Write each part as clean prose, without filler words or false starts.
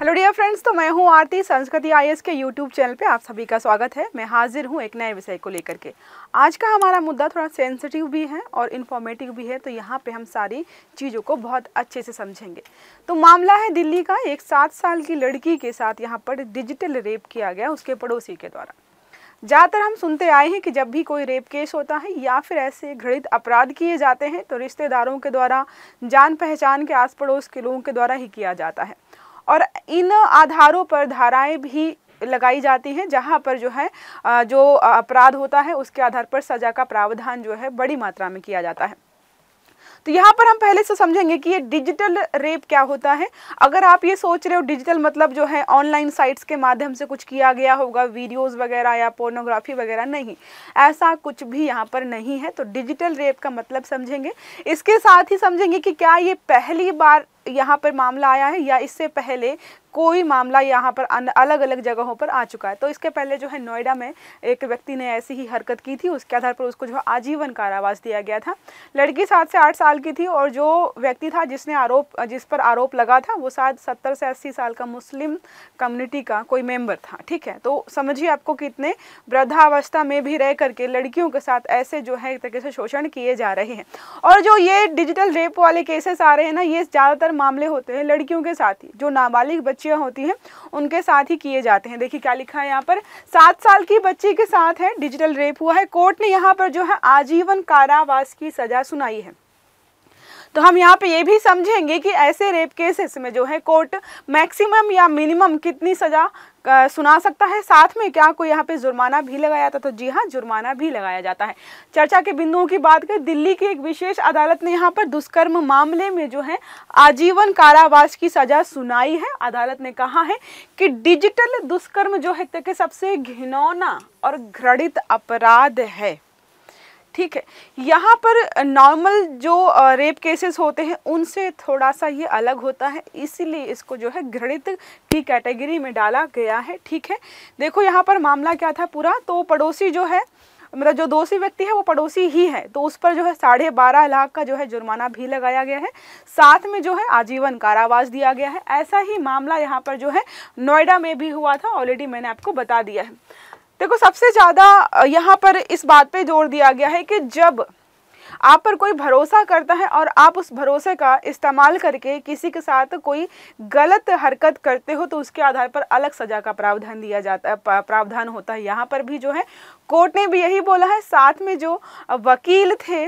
Hello dear friends, तो मैं हूं आरती। संस्कृति आईएएस के यूट्यूब चैनल पे आप सभी का स्वागत है। मैं हाजिर हूं एक नए विषय को लेकर के। आज का हमारा मुद्दा थोड़ा सेंसिटिव भी है और इन्फॉर्मेटिव भी है, तो यहाँ पे हम सारी चीज़ों को बहुत अच्छे से समझेंगे। तो मामला है दिल्ली का। एक 7 साल की लड़की के साथ यहाँ पर डिजिटल रेप किया गया उसके पड़ोसी के द्वारा। ज़्यादातर हम सुनते आए हैं कि जब भी कोई रेप केस होता है या फिर ऐसे घृणित अपराध किए जाते हैं तो रिश्तेदारों के द्वारा, जान पहचान के आस पड़ोस के लोगों के द्वारा ही किया जाता है। और इन आधारों पर धाराएं भी लगाई जाती हैं, जहां पर जो अपराध होता है उसके आधार पर सज़ा का प्रावधान जो है बड़ी मात्रा में किया जाता है। तो यहाँ पर हम पहले से समझेंगे कि ये डिजिटल रेप क्या होता है। अगर आप ये सोच रहे हो डिजिटल मतलब जो है ऑनलाइन साइट्स के माध्यम से कुछ किया गया होगा, वीडियोस वगैरह या पोर्नोग्राफी वगैरह, नहीं, ऐसा कुछ भी यहाँ पर नहीं है। तो डिजिटल रेप का मतलब समझेंगे। इसके साथ ही समझेंगे कि क्या ये पहली बार यहाँ पर मामला आया है या इससे पहले कोई मामला यहाँ पर अलग अलग जगहों पर आ चुका है। तो इसके पहले जो है नोएडा में एक व्यक्ति ने ऐसी ही हरकत की थी, उसके आधार पर उसको जो आजीवन कारावास दिया गया था। लड़की 7 से 8 साल की थी और जो व्यक्ति था जिस पर आरोप लगा था वो शायद 70 से 80 साल का मुस्लिम कम्युनिटी का कोई मेंबर था। ठीक है, तो समझिए आपको कितने वृद्धावस्था में भी रह करके लड़कियों के साथ ऐसे जो है एक तरीके से शोषण किए जा रहे हैं। और जो ये डिजिटल रेप वाले केसेस आ रहे हैं ना, ये ज़्यादातर मामले होते हैं लड़कियों के साथ ही, जो नाबालिग बच्चियां होती हैं उनके साथ ही किए जाते हैं। देखिए क्या लिखा है यहाँ पर, 7 साल की बच्ची के साथ है डिजिटल रेप हुआ है। कोर्ट ने यहाँ पर जो है आजीवन कारावास की सजा सुनाई है। तो हम यहाँ पे ये भी समझेंगे कि ऐसे रेप केसेस में जो है कोर्ट मैक्सिमम या मिनिमम कितनी सजा सुना सकता है। साथ में क्या कोई यहाँ पे जुर्माना भी लगाया जाता? तो जी हाँ, जुर्माना भी लगाया जाता है। चर्चा के बिंदुओं की बात करें, दिल्ली की एक विशेष अदालत ने यहाँ पर दुष्कर्म मामले में जो है आजीवन कारावास की सजा सुनाई है। अदालत ने कहा है कि डिजिटल दुष्कर्म जो है कि सबसे घिनौना और घृणित अपराध है। ठीक है, यहाँ पर नॉर्मल जो रेप केसेस होते हैं उनसे थोड़ा सा ये अलग होता है, इसीलिए इसको जो है घृणित की कैटेगरी में डाला गया है। ठीक है, देखो यहाँ पर मामला क्या था पूरा। तो पड़ोसी जो है, मतलब जो दोषी व्यक्ति है वो पड़ोसी ही है, तो उस पर जो है 12.5 लाख का जो है जुर्माना भी लगाया गया है। साथ में जो है आजीवन कारावास दिया गया है। ऐसा ही मामला यहाँ पर जो है नोएडा में भी हुआ था, ऑलरेडी मैंने आपको बता दिया है। देखो सबसे ज़्यादा यहाँ पर इस बात पे जोर दिया गया है कि जब आप पर कोई भरोसा करता है और आप उस भरोसे का इस्तेमाल करके किसी के साथ कोई गलत हरकत करते हो तो उसके आधार पर अलग सजा का प्रावधान दिया जाता है, प्रावधान होता है। यहाँ पर भी जो है कोर्ट ने भी यही बोला है। साथ में जो वकील थे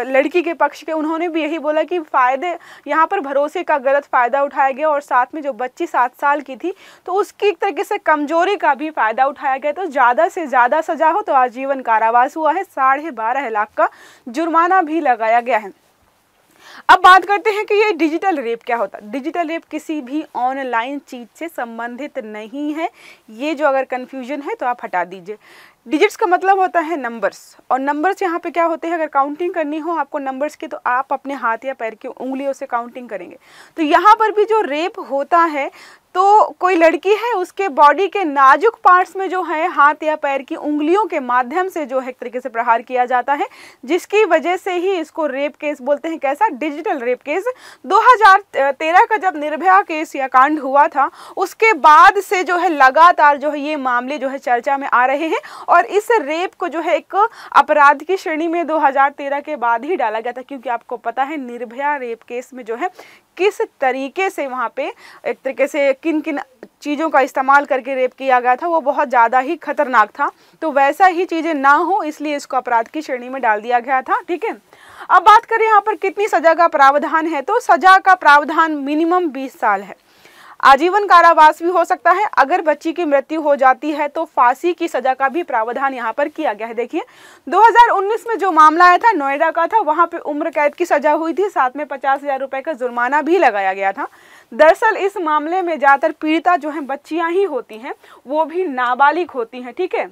लड़की के पक्ष के, उन्होंने भी यही बोला कि फ़ायदे यहाँ पर भरोसे का गलत फ़ायदा उठाया गया और साथ में जो बच्ची 7 साल की थी तो उसकी एक तरीके से कमजोरी का भी फ़ायदा उठाया गया। तो ज़्यादा से ज़्यादा सज़ा हो तो आजीवन कारावास हुआ है। 12.5 लाख का जुर्माना भी लगाया गया है। अब बात करते हैं कि ये डिजिटल रेप क्या होता है। डिजिटल रेप किसी भी ऑनलाइन चीज़ से संबंधित नहीं है। ये जो अगर कन्फ्यूजन है तो आप हटा दीजिए। डिजिट्स का मतलब होता है नंबर्स, और नंबर्स यहाँ पे क्या होते हैं, अगर काउंटिंग करनी हो आपको नंबर्स की तो आप अपने हाथ या पैर की उंगलियों से काउंटिंग करेंगे। तो यहाँ पर भी जो रेप होता है तो कोई लड़की है उसके बॉडी के नाजुक पार्ट्स में जो है हाथ या पैर की उंगलियों के माध्यम से जो है एक तरीके से प्रहार किया जाता है, जिसकी वजह से ही इसको रेप केस बोलते हैं। कैसा? Digital rape case. 2013 का जब निर्भया केस या कांड हुआ था उसके बाद से जो है लगातार जो है ये मामले जो है चर्चा में आ रहे हैं और इस रेप को जो है एक अपराध की श्रेणी में 2013 के बाद ही डाला गया था, क्योंकि आपको पता है निर्भया रेप केस में जो है किस तरीके से वहाँ पे एक तरीके से किन किन चीज़ों का इस्तेमाल करके रेप किया गया था, वो बहुत ज़्यादा ही खतरनाक था। तो वैसा ही चीज़ें ना हो इसलिए इसको अपराध की श्रेणी में डाल दिया गया था। ठीक है, अब बात करें यहाँ पर कितनी सज़ा का प्रावधान है। तो सज़ा का प्रावधान मिनिमम 20 साल है। आजीवन कारावास भी हो सकता है। अगर बच्ची की मृत्यु हो जाती है तो फांसी की सजा का भी प्रावधान यहाँ पर किया गया है। देखिए 2019 में जो मामला आया था नोएडा का था, वहाँ पे उम्र कैद की सजा हुई थी, साथ में 50,000 रुपए का जुर्माना भी लगाया गया था। दरअसल इस मामले में ज़्यादातर पीड़िता जो है बच्चियाँ ही होती हैं, वो भी नाबालिग होती हैं। ठीक है,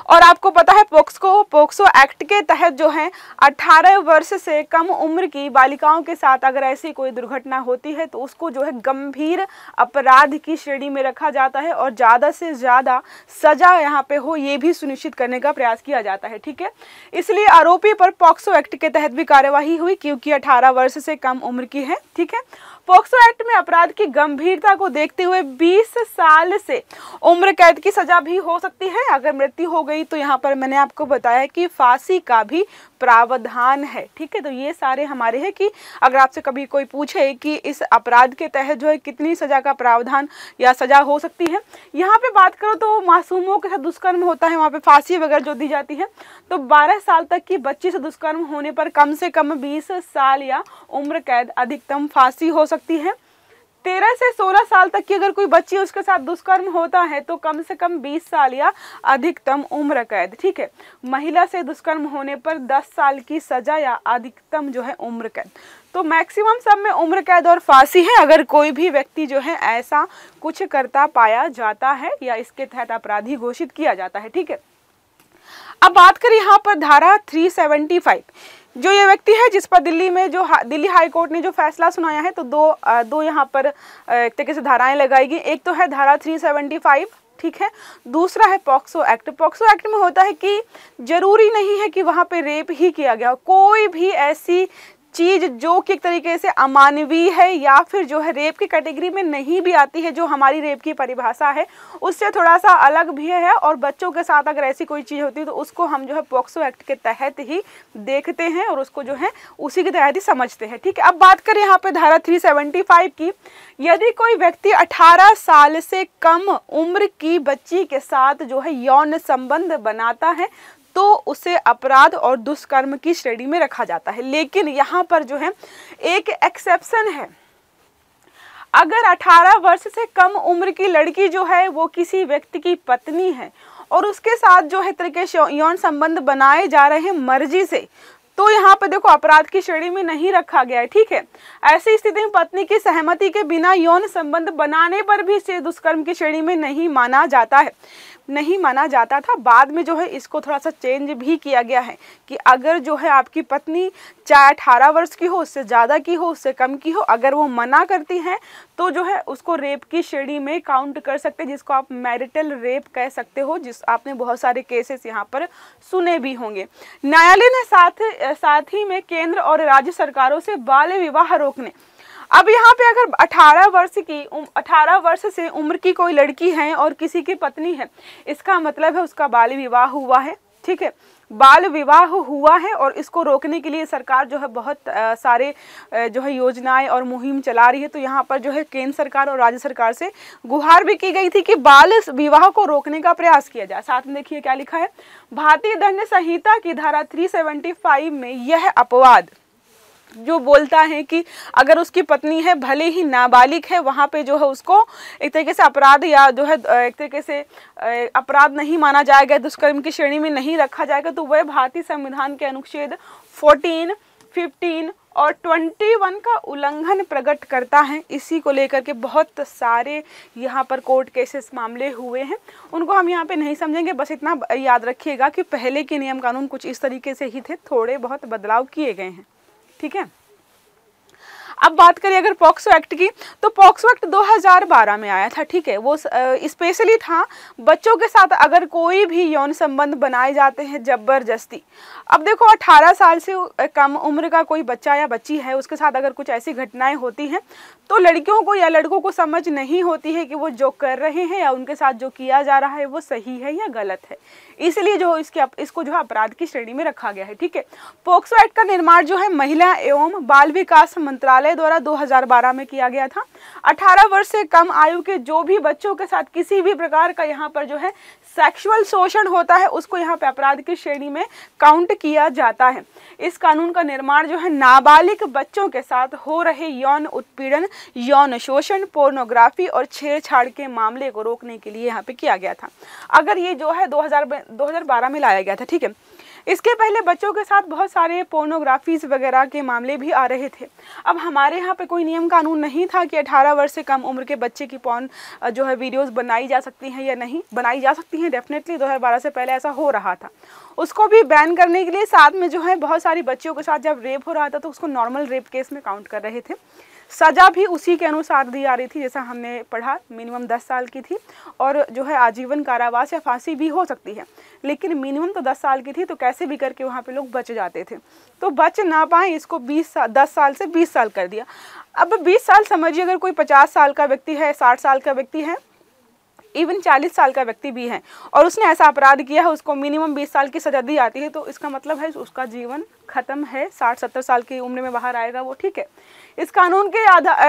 और आपको पता है पोक्सो एक्ट के तहत जो है 18 वर्ष से कम उम्र की बालिकाओं के साथ अगर ऐसी कोई दुर्घटना होती है तो उसको जो है गंभीर अपराध की श्रेणी में रखा जाता है और ज़्यादा से ज़्यादा सजा यहाँ पे हो ये भी सुनिश्चित करने का प्रयास किया जाता है। ठीक है, इसलिए आरोपी पर पोक्सो एक्ट के तहत भी कार्यवाही हुई क्योंकि 18 वर्ष से कम उम्र की है। ठीक है, पोक्सो एक्ट में अपराध की गंभीरता को देखते हुए 20 साल से उम्र कैद की सजा भी हो सकती है। अगर मृत्यु हो गई तो यहाँ पर मैंने आपको बताया कि फांसी का भी प्रावधान है। ठीक है, तो ये सारे हमारे हैं कि अगर आपसे कभी कोई पूछे कि इस अपराध के तहत जो है कितनी सजा का प्रावधान या सजा हो सकती है, यहाँ पे बात करो तो मासूमों के साथ दुष्कर्म होता है, वहाँ पे फांसी वगैरह जो दी जाती है, तो 12 साल तक की बच्ची से दुष्कर्म होने पर कम से कम 20 साल या उम्र कैद, अधिकतम फांसी हो सकती है। 13 से 16 साल तक की अगर कोई बच्ची उसके साथ दुष्कर्म होता है तो कम से कम 20 साल या अधिकतम उम्र कैद। ठीक है, महिला से दुष्कर्म होने पर 10 साल की सजा या अधिकतम जो है उम्र कैद। तो मैक्सिमम सब में उम्र कैद और फांसी है अगर कोई भी व्यक्ति जो है ऐसा कुछ करता पाया जाता है या इसके तहत अपराधी घोषित किया जाता है। ठीक है, अब बात करें यहाँ पर धारा 375, जो ये व्यक्ति है जिस पर दिल्ली में जो दिल्ली हाई कोर्ट ने जो फैसला सुनाया है, तो दो यहाँ पर एक तरीके से धाराएं लगाई गई। एक तो है धारा 375, ठीक है, दूसरा है पॉक्सो एक्ट। पॉक्सो एक्ट में होता है कि जरूरी नहीं है कि वहाँ पे रेप ही किया गया, कोई भी ऐसी चीज जो कि एक तरीके से अमानवीय है या फिर जो है रेप की कैटेगरी में नहीं भी आती है, जो हमारी रेप की परिभाषा है उससे थोड़ा सा अलग भी है, और बच्चों के साथ अगर ऐसी कोई चीज होती है तो उसको हम जो है पॉक्सो एक्ट के तहत ही देखते हैं और उसको जो है उसी के तहत ही समझते हैं। ठीक है, अब बात करें यहाँ पे धारा 375 की, यदि कोई व्यक्ति 18 साल से कम उम्र की बच्ची के साथ जो है यौन संबंध बनाता है तो उसे अपराध और दुष्कर्म की श्रेणी में रखा जाता है। लेकिन यहाँ पर जो है एक एक्सेप्शन है, अगर 18 वर्ष से कम उम्र की लड़की जो है वो किसी व्यक्ति की पत्नी है और उसके साथ जो है तरीके से यौन संबंध बनाए जा रहे हैं मर्जी से, तो यहाँ पे देखो अपराध की श्रेणी में नहीं रखा गया है। ठीक है, ऐसी स्थिति में पत्नी की सहमति के बिना यौन संबंध बनाने पर भी इसे दुष्कर्म की श्रेणी में नहीं माना जाता है, नहीं माना जाता था। बाद में जो है इसको थोड़ा सा चेंज भी किया गया है कि अगर जो है आपकी पत्नी चाहे 18 वर्ष की हो, उससे ज़्यादा की हो, उससे कम की हो, अगर वो मना करती हैं तो जो है उसको रेप की श्रेणी में काउंट कर सकते हैं, जिसको आप मैरिटल रेप कह सकते हो, जिस आपने बहुत सारे केसेस यहाँ पर सुने भी होंगे। न्यायालय ने साथ ही में केंद्र और राज्य सरकारों से बाल विवाह रोकने, अब यहाँ पे अगर 18 वर्ष से उम्र की कोई लड़की है और किसी की पत्नी है, इसका मतलब है उसका बाल विवाह हुआ है। ठीक है, बाल विवाह हुआ है और इसको रोकने के लिए सरकार जो है बहुत सारे जो है योजनाएं और मुहिम चला रही है। तो यहाँ पर जो है केंद्र सरकार और राज्य सरकार से गुहार भी की गई थी कि बाल विवाह को रोकने का प्रयास किया जाए। साथ में देखिए क्या लिखा है, भारतीय दंड संहिता की धारा 375 में यह अपवाद जो बोलता है कि अगर उसकी पत्नी है भले ही नाबालिग है, वहाँ पे जो है उसको एक तरीके से अपराध या जो है एक तरीके से अपराध नहीं माना जाएगा, दुष्कर्म की श्रेणी में नहीं रखा जाएगा, तो वह भारतीय संविधान के अनुच्छेद 14, 15 और 21 का उल्लंघन प्रकट करता है। इसी को लेकर के बहुत सारे यहाँ पर कोर्ट केसेस मामले हुए हैं, उनको हम यहाँ पे नहीं समझेंगे। बस इतना याद रखिएगा कि पहले के नियम कानून कुछ इस तरीके से ही थे, थोड़े बहुत बदलाव किए गए हैं। ठीक है, अब बात करिए अगर पॉक्सो एक्ट की, तो पॉक्सो एक्ट 2012 में आया था। ठीक है, वो स्पेशली था बच्चों के साथ अगर कोई भी यौन संबंध बनाए जाते हैं जबरदस्ती। अब देखो 18 साल से कम उम्र का कोई बच्चा या बच्ची है, उसके साथ अगर कुछ ऐसी घटनाएं होती हैं तो लड़कियों को या लड़कों को समझ नहीं होती है कि वो जो कर रहे हैं या उनके साथ जो किया जा रहा है वो सही है या गलत है, इसलिए जो इसको जो है अपराध की श्रेणी में रखा गया है। ठीक है, पॉक्सो एक्ट का निर्माण जो है महिला एवं बाल विकास मंत्रालय द्वारा 2012 में किया गया था। 18 वर्ष से कम आयु के जो भी बच्चों के साथ किसी भी प्रकार का यहाँ पर जो है सेक्सुअल शोषण होता है उसको यहाँ पे अपराध की श्रेणी में काउंट किया जाता है। इस कानून का निर्माण जो है नाबालिग बच्चों के साथ हो रहे यौन उत्पीड़न, यौन शोषण, पोर्नोग्राफी और छेड़छाड़ के मामले को रोकने के लिए यहाँ पे किया गया था। अगर ये जो है 2012 में लाया गया था। ठीक है, इसके पहले बच्चों के साथ बहुत सारे पोर्नोग्राफीज वगैरह के मामले भी आ रहे थे। अब हमारे यहाँ पे कोई नियम कानून नहीं था कि 18 वर्ष से कम उम्र के बच्चे की पॉर्न जो है वीडियोस बनाई जा सकती हैं या नहीं बनाई जा सकती हैं। डेफिनेटली 2012 से पहले ऐसा हो रहा था, उसको भी बैन करने के लिए साथ में जो है बहुत सारी बच्चियों के साथ जब रेप हो रहा था तो उसको नॉर्मल रेप केस में काउंट कर रहे थे। सज़ा भी उसी के अनुसार दी जा रही थी, जैसा हमने पढ़ा मिनिमम 10 साल की थी और जो है आजीवन कारावास या फांसी भी हो सकती है, लेकिन मिनिमम तो 10 साल की थी। तो कैसे भी करके वहाँ पे लोग बच जाते थे, तो बच ना पाए इसको 10 साल से 20 साल कर दिया। अब 20 साल समझिए, अगर कोई 50 साल का व्यक्ति है, 60 साल का व्यक्ति है, इवन 40 साल का व्यक्ति भी है और उसने ऐसा अपराध किया है, उसको मिनिमम 20 साल की सज़ा दी जाती है, तो इसका मतलब है उसका जीवन ख़त्म है, 60-70 साल की उम्र में बाहर आएगा वो, ठीक है। इस कानून के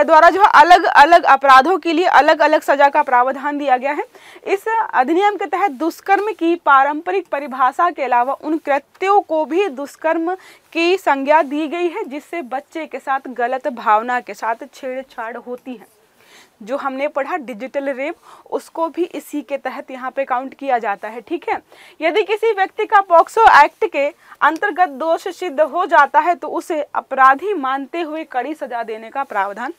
द्वारा जो है अलग अलग अपराधों के लिए अलग अलग सज़ा का प्रावधान दिया गया है। इस अधिनियम के तहत दुष्कर्म की पारंपरिक परिभाषा के अलावा उन कृत्यों को भी दुष्कर्म की संज्ञा दी गई है जिससे बच्चे के साथ गलत भावना के साथ छेड़छाड़ होती है। जो हमने पढ़ा डिजिटल रेप, उसको भी इसी के तहत यहाँ पे काउंट किया जाता है, ठीक है। यदि किसी व्यक्ति का पॉक्सो एक्ट के अंतर्गत दोष सिद्ध हो जाता है तो उसे अपराधी मानते हुए कड़ी सजा देने का प्रावधान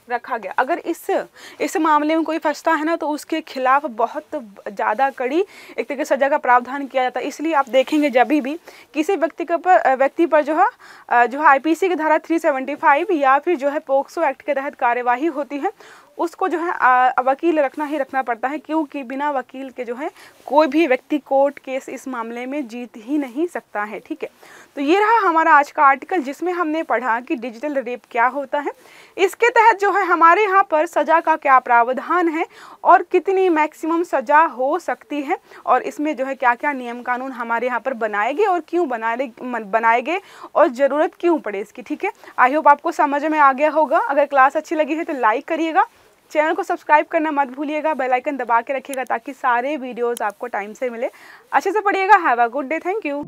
रखा गया। अगर इस मामले में कोई फंसता है ना, तो उसके खिलाफ बहुत ज़्यादा कड़ी एक तरीके सज़ा का प्रावधान किया जाता है। इसलिए आप देखेंगे जब भी किसी व्यक्ति पर जो है आईपीसी की धारा 375 या फिर जो है पोक्सो एक्ट के तहत कार्यवाही होती है, उसको जो है वकील रखना ही रखना पड़ता है, क्योंकि बिना वकील के जो है कोई भी व्यक्ति कोर्ट केस इस मामले में जीत ही नहीं सकता है, ठीक है। तो ये रहा हमारा आज का आर्टिकल जिसमें हमने पढ़ा कि डिजिटल रेप क्या होता है, इसके तहत जो है हमारे यहाँ पर सज़ा का क्या प्रावधान है और कितनी मैक्सिमम सज़ा हो सकती है, और इसमें जो है क्या क्या नियम कानून हमारे यहाँ पर बनाए गए और क्यों बनाए गए और ज़रूरत क्यों पड़े इसकी, ठीक है। आई होप आपको समझ में आ गया होगा। अगर क्लास अच्छी लगी है तो लाइक करिएगा, चैनल को सब्सक्राइब करना मत भूलिएगा, बेल आइकन दबा के रखिएगा ताकि सारे वीडियोस आपको टाइम से मिले। अच्छे से पढ़िएगा। Have a good day. Thank you.